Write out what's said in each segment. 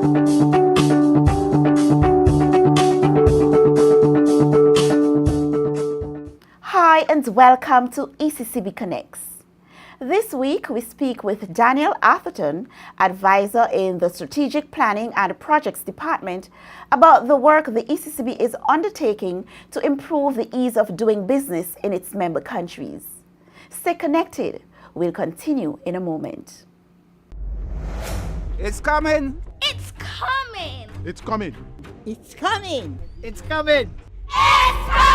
Hi and welcome to ECCB Connects. This week we speak with Daniel Arthurton, advisor in the Strategic Planning and Projects Department, about the work the ECCB is undertaking to improve the ease of doing business in its member countries. Stay connected. We'll continue in a moment. It's coming! It's coming! It's coming! It's coming! It's coming! It's coming!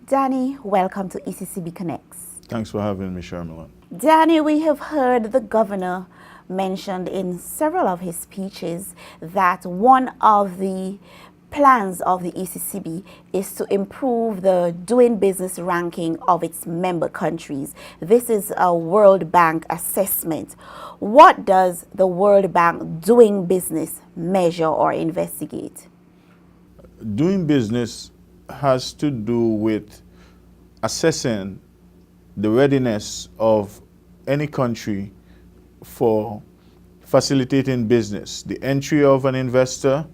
Danny, welcome to ECCB Connects. Thanks for having me, Sharmila. Danny, we have heard the governor mentioned in several of his speeches that one of the plans of the ECCB is to improve the doing business ranking of its member countries. This is a World Bank assessment. What does the World Bank doing business measure or investigate? Doing business has to do with assessing the readiness of any country for facilitating business. The entry of an investor,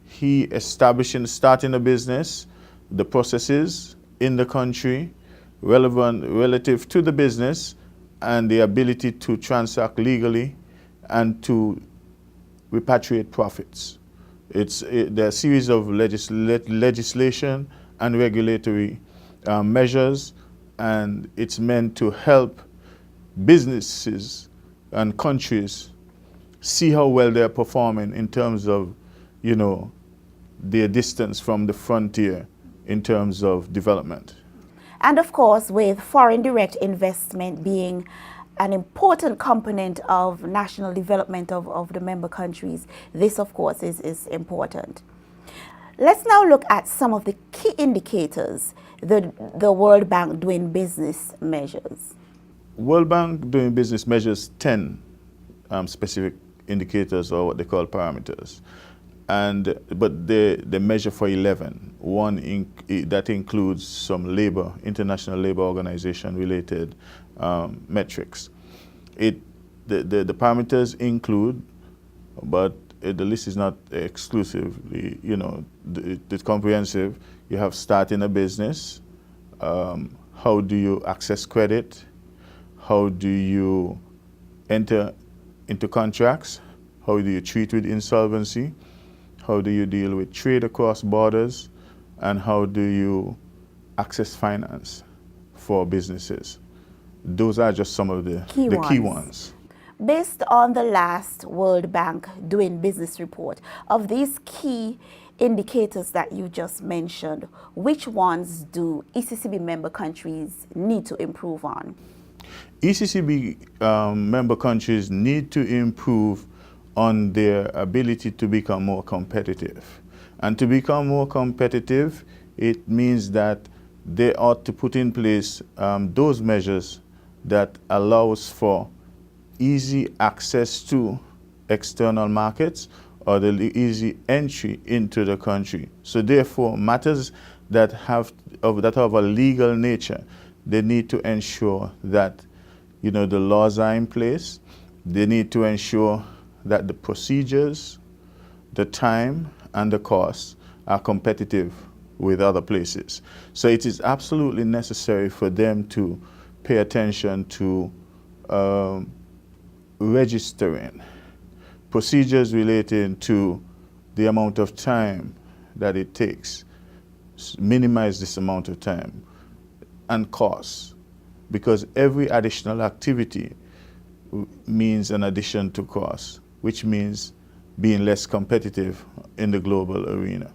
he starting a business, the processes in the country relative to the business, and the ability to transact legally and to repatriate profits. There are a series of legislation and regulatory measures, and it's meant to help businesses and countries see how well they're performing in terms of, their distance from the frontier in terms of development. And of course, with foreign direct investment being an important component of national development of the member countries, this of course is important. Let's now look at some of the key indicators the World Bank doing business measures. World Bank doing business measures 10 specific indicators, or what they call parameters, but they measure for 11. One that includes some international labor organization related metrics. The parameters include, but the list is not exclusively, it's comprehensive. You have starting a business. How do you access credit? How do you enter into contracts? How do you treat with insolvency? How do you deal with trade across borders? And how do you access finance for businesses? Those are just some of the key ones. Based on the last World Bank doing business report, of these key indicators that you just mentioned, which ones do ECCB member countries need to improve on? ECCB member countries need to improve on their ability to become more competitive. And to become more competitive, it means that they ought to put in place those measures that allows for easy access to external markets or the easy entry into the country. So therefore, matters that have a legal nature, they need to ensure that the laws are in place. They need to ensure that the procedures, the time, and the costs are competitive with other places. So it is absolutely necessary for them to pay attention to registering, procedures relating to the amount of time that it takes, minimize this amount of time, and costs, because every additional activity means an addition to cost, which means being less competitive in the global arena.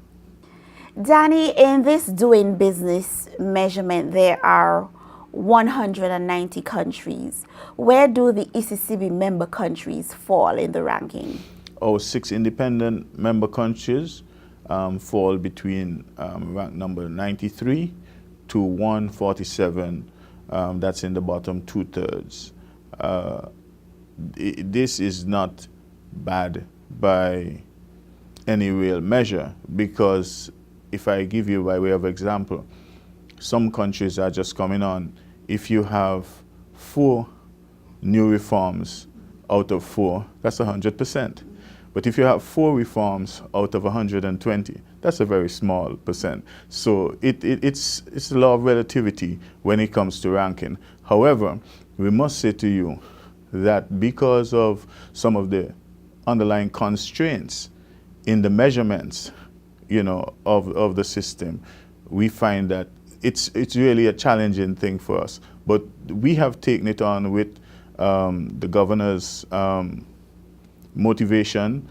Danny, in this doing business measurement, there are 190 countries. Where do the ECCB member countries fall in the ranking? 6 independent member countries fall between rank number 93 to 147. That's in the bottom 2/3. This is not bad by any real measure, because if I give you by way of example, some countries are just coming on. If you have 4 new reforms out of 4, that's 100%. But if you have 4 reforms out of 120, that's a very small percent. So it's a law of relativity when it comes to ranking. However, we must say to you that because of some of the underlying constraints in the measurements, of the system, we find that it's really a challenging thing for us. But we have taken it on with the governor's motivation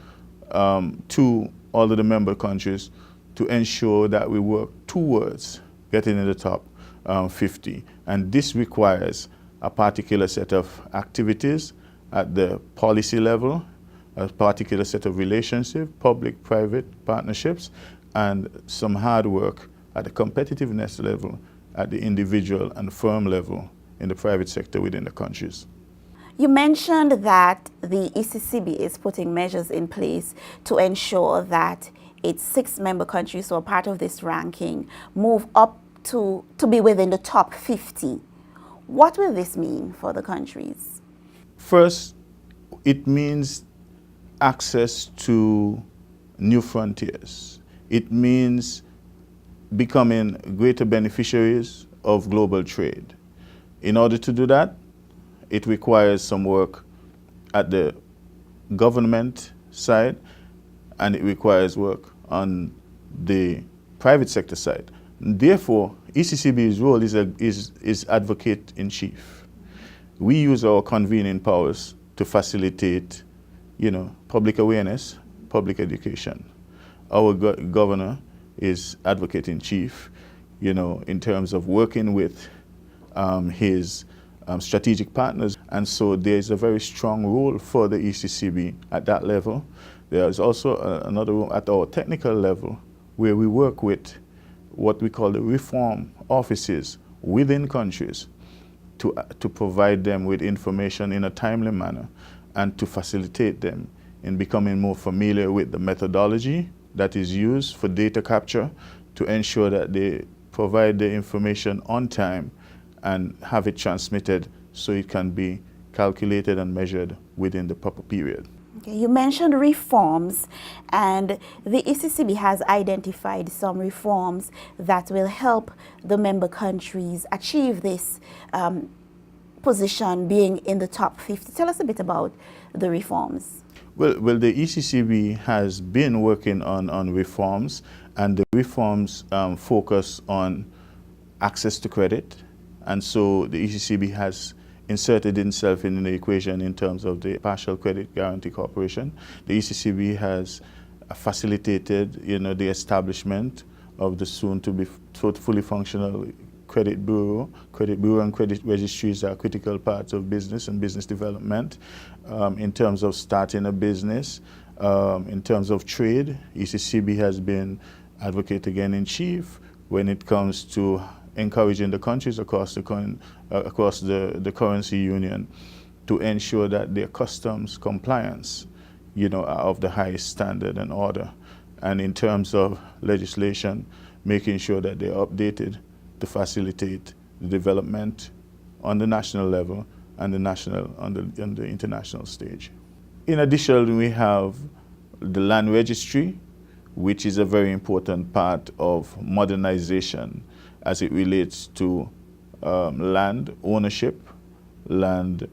to all of the member countries to ensure that we work towards getting in the top 50. And this requires a particular set of activities at the policy level, a particular set of relationships, public-private partnerships, and some hard work at the competitiveness level, at the individual and firm level in the private sector within the countries. You mentioned that the ECCB is putting measures in place to ensure that its 6 member countries who are part of this ranking move up to be within the top 50. What will this mean for the countries? First, it means access to new frontiers. It means becoming greater beneficiaries of global trade. In order to do that, it requires some work at the government side, and it requires work on the private sector side. Therefore, ECCB's role is advocate-in-chief. We use our convening powers to facilitate, public awareness, public education. Our governor is advocate-in-chief, in terms of working with his strategic partners. And so there's a very strong role for the ECCB at that level. There's also another role at our technical level where we work with what we call the reform offices within countries to provide them with information in a timely manner and to facilitate them in becoming more familiar with the methodology that is used for data capture to ensure that they provide the information on time and have it transmitted so it can be calculated and measured within the proper period. Okay, you mentioned reforms, and the ECCB has identified some reforms that will help the member countries achieve this position, being in the top 50. Tell us a bit about the reforms. Well, the ECCB has been working on reforms, and the reforms focus on access to credit. And so the ECCB has inserted itself in the equation in terms of the Partial Credit Guarantee Corporation. The ECCB has facilitated, the establishment of the soon-to-be fully functional credit bureau. Credit bureau and credit registries are critical parts of business and business development. In terms of starting a business, in terms of trade, ECCB has been advocate again in chief when it comes to encouraging the countries across the currency union to ensure that their customs compliance, are of the highest standard and order. And in terms of legislation, making sure that they're updated to facilitate the development on the national level and on the international stage. In addition, we have the land registry, which is a very important part of modernization as it relates to land ownership, land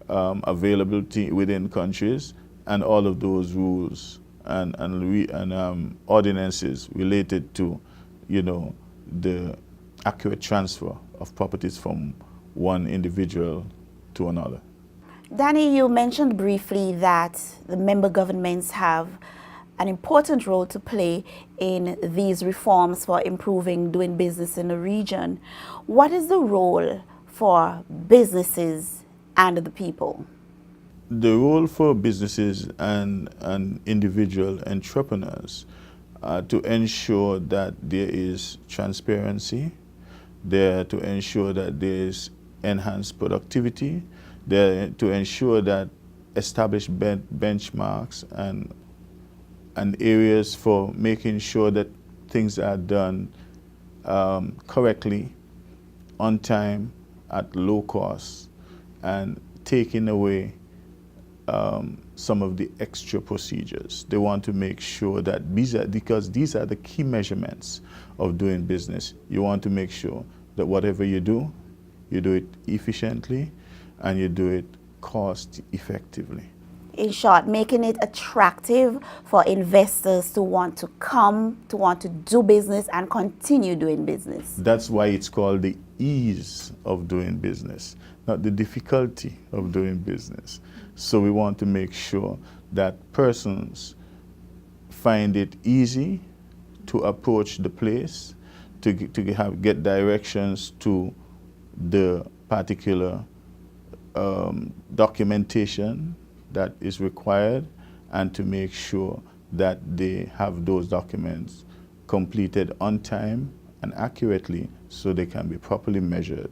availability within countries, and all of those rules and ordinances related to, the accurate transfer of properties from one individual to another. Danny, you mentioned briefly that the member governments have an important role to play in these reforms for improving doing business in the region. What is the role for businesses and the people? The role for businesses and individual entrepreneurs to ensure that there is transparency, to ensure that there is enhanced productivity, to ensure that established benchmarks and and areas for making sure that things are done correctly, on time, at low cost, and taking away some of the extra procedures. They want to make sure that because these are the key measurements of doing business. You want to make sure that whatever you do it efficiently and you do it cost effectively. In short, making it attractive for investors to want to come, to want to do business and continue doing business. That's why it's called the ease of doing business, not the difficulty of doing business. So we want to make sure that persons find it easy to approach the place, to get directions to the particular documentation that is required, and to make sure that they have those documents completed on time and accurately so they can be properly measured.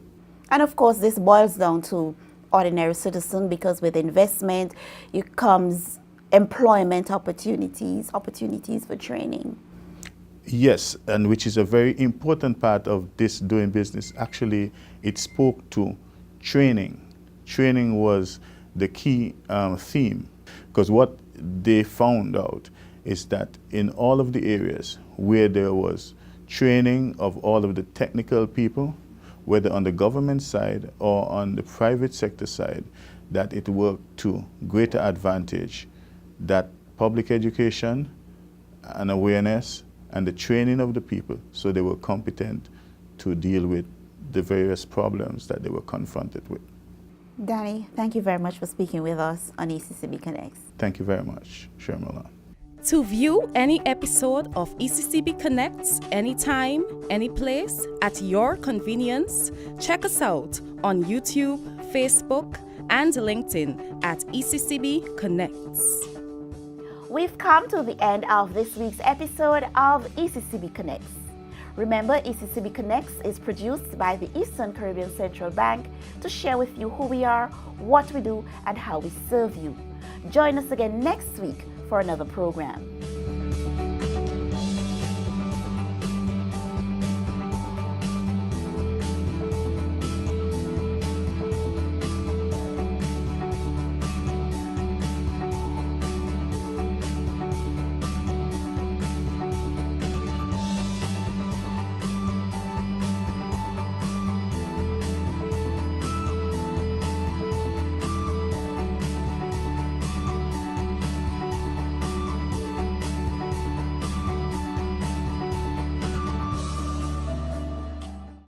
And of course, this boils down to ordinary citizen, because with investment, it comes employment opportunities for training. Yes, and which is a very important part of this doing business. Actually, it spoke to training. Training was the key theme, because what they found out is that in all of the areas where there was training of all of the technical people, whether on the government side or on the private sector side, that it worked to greater advantage, that public education and awareness and the training of the people so they were competent to deal with the various problems that they were confronted with. Danny, thank you very much for speaking with us on ECCB Connects. Thank you very much, Shermala. To view any episode of ECCB Connects anytime, any place, at your convenience, check us out on YouTube, Facebook, and LinkedIn at ECCB Connects. We've come to the end of this week's episode of ECCB Connects. Remember, ECCB Connects is produced by the Eastern Caribbean Central Bank to share with you who we are, what we do, and how we serve you. Join us again next week for another program.